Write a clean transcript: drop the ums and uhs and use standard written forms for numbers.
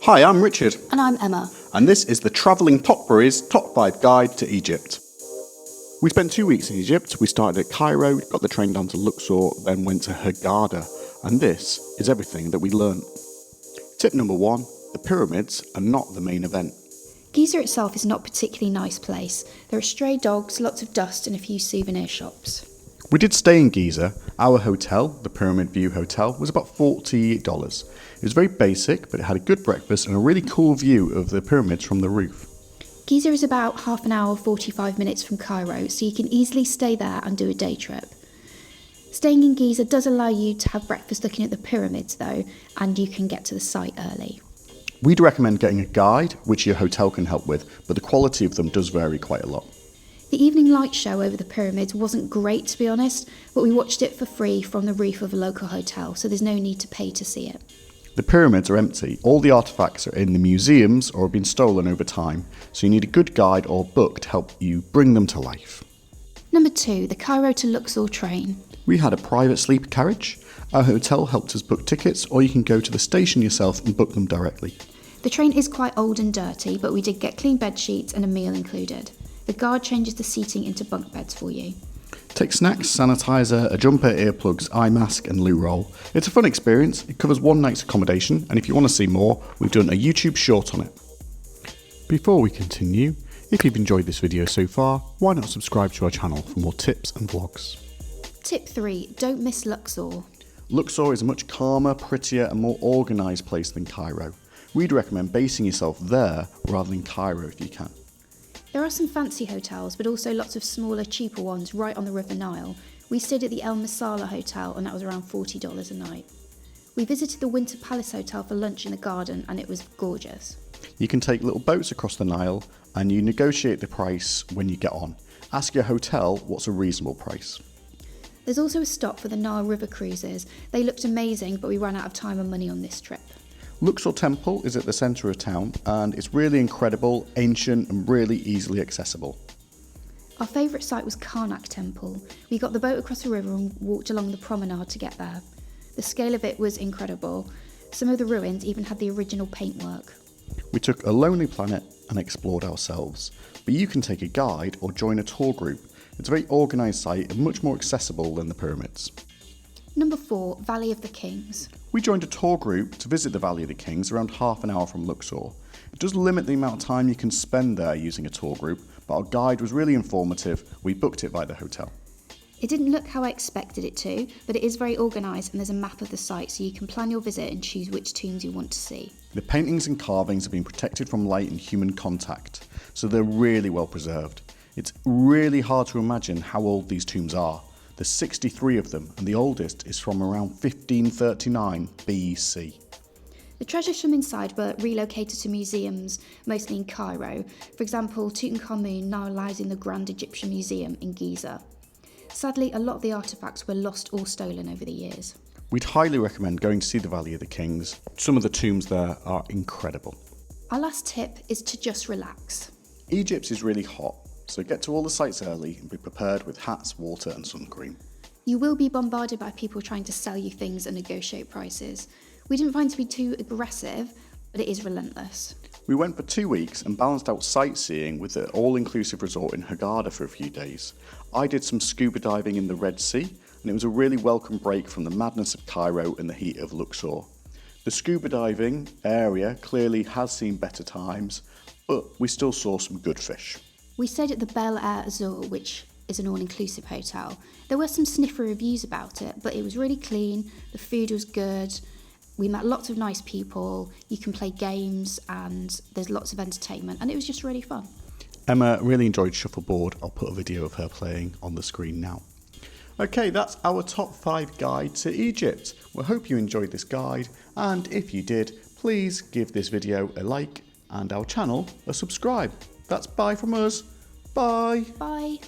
Hi, I'm Richard. And I'm Emma. And this is the Travelling Potpourri's Top 5 Guide to Egypt. We spent 2 weeks in Egypt. We started at Cairo, got the train down to Luxor, then went to Hurgada. And this is everything that we learnt. Tip number 1, the pyramids are not the main event. Giza itself is not a particularly nice place. There are stray dogs, lots of dust and a few souvenir shops. We did stay in Giza. Our hotel, the Pyramid View Hotel, was about $40. It was very basic, but it had a good breakfast and a really cool view of the pyramids from the roof. Giza is about half an hour, 45 minutes from Cairo, so you can easily stay there and do a day trip. Staying in Giza does allow you to have breakfast looking at the pyramids though, and you can get to the site early. We'd recommend getting a guide, which your hotel can help with, but the quality of them does vary quite a lot. The evening light show over the pyramids wasn't great to be honest, but we watched it for free from the roof of a local hotel, so there's no need to pay to see it. The pyramids are empty. All the artefacts are in the museums or have been stolen over time, so you need a good guide or book to help you bring them to life. Number 2, the Cairo to Luxor train. We had a private sleeper carriage. Our hotel helped us book tickets, or you can go to the station yourself and book them directly. The train is quite old and dirty, but we did get clean bed sheets and a meal included. The guard changes the seating into bunk beds for you. Take snacks, sanitizer, a jumper, earplugs, eye mask and loo roll. It's a fun experience. It covers one night's accommodation, and if you want to see more, we've done a YouTube short on it. Before we continue, if you've enjoyed this video so far, why not subscribe to our channel for more tips and vlogs. Tip 3, don't miss Luxor. Luxor is a much calmer, prettier and more organised place than Cairo. We'd recommend basing yourself there rather than Cairo if you can. There are some fancy hotels, but also lots of smaller, cheaper ones right on the River Nile. We stayed at the El Masala Hotel and that was around $40 a night. We visited the Winter Palace Hotel for lunch in the garden and it was gorgeous. You can take little boats across the Nile and you negotiate the price when you get on. Ask your hotel what's a reasonable price. There's also a stop for the Nile River cruises. They looked amazing, but we ran out of time and money on this trip. Luxor Temple is at the centre of town and it's really incredible, ancient and really easily accessible. Our favourite site was Karnak Temple. We got the boat across the river and walked along the promenade to get there. The scale of it was incredible. Some of the ruins even had the original paintwork. We took a lonely planet and explored ourselves, but you can take a guide or join a tour group. It's a very organised site and much more accessible than the pyramids. Number 4, Valley of the Kings. We joined a tour group to visit the Valley of the Kings around half an hour from Luxor. It does limit the amount of time you can spend there using a tour group, but our guide was really informative. We booked it by the hotel. It didn't look how I expected it to, but it is very organised and there's a map of the site so you can plan your visit and choose which tombs you want to see. The paintings and carvings have been protected from light and human contact, so they're really well preserved. It's really hard to imagine how old these tombs are. There's 63 of them, and the oldest is from around 1539 BC. The treasures from inside were relocated to museums, mostly in Cairo. For example, Tutankhamun now lies in the Grand Egyptian Museum in Giza. Sadly, a lot of the artefacts were lost or stolen over the years. We'd highly recommend going to see the Valley of the Kings. Some of the tombs there are incredible. Our last tip is to just relax. Egypt is really hot, so get to all the sites early and be prepared with hats, water and sun cream. You will be bombarded by people trying to sell you things and negotiate prices. We didn't find it to be too aggressive, but it is relentless. We went for 2 weeks and balanced out sightseeing with the all-inclusive resort in Hurgada for a few days. I did some scuba diving in the Red Sea, and it was a really welcome break from the madness of Cairo and the heat of Luxor. The scuba diving area clearly has seen better times, but we still saw some good fish. We stayed at the Bel Air Azur, which is an all-inclusive hotel. There were some sniffer reviews about it, but it was really clean, the food was good, we met lots of nice people, you can play games and there's lots of entertainment and it was just really fun. Emma really enjoyed shuffleboard. I'll put a video of her playing on the screen now. Okay, that's our top 5 guide to Egypt. We hope you enjoyed this guide, and if you did, please give this video a like and our channel a subscribe. That's bye from us. Bye. Bye.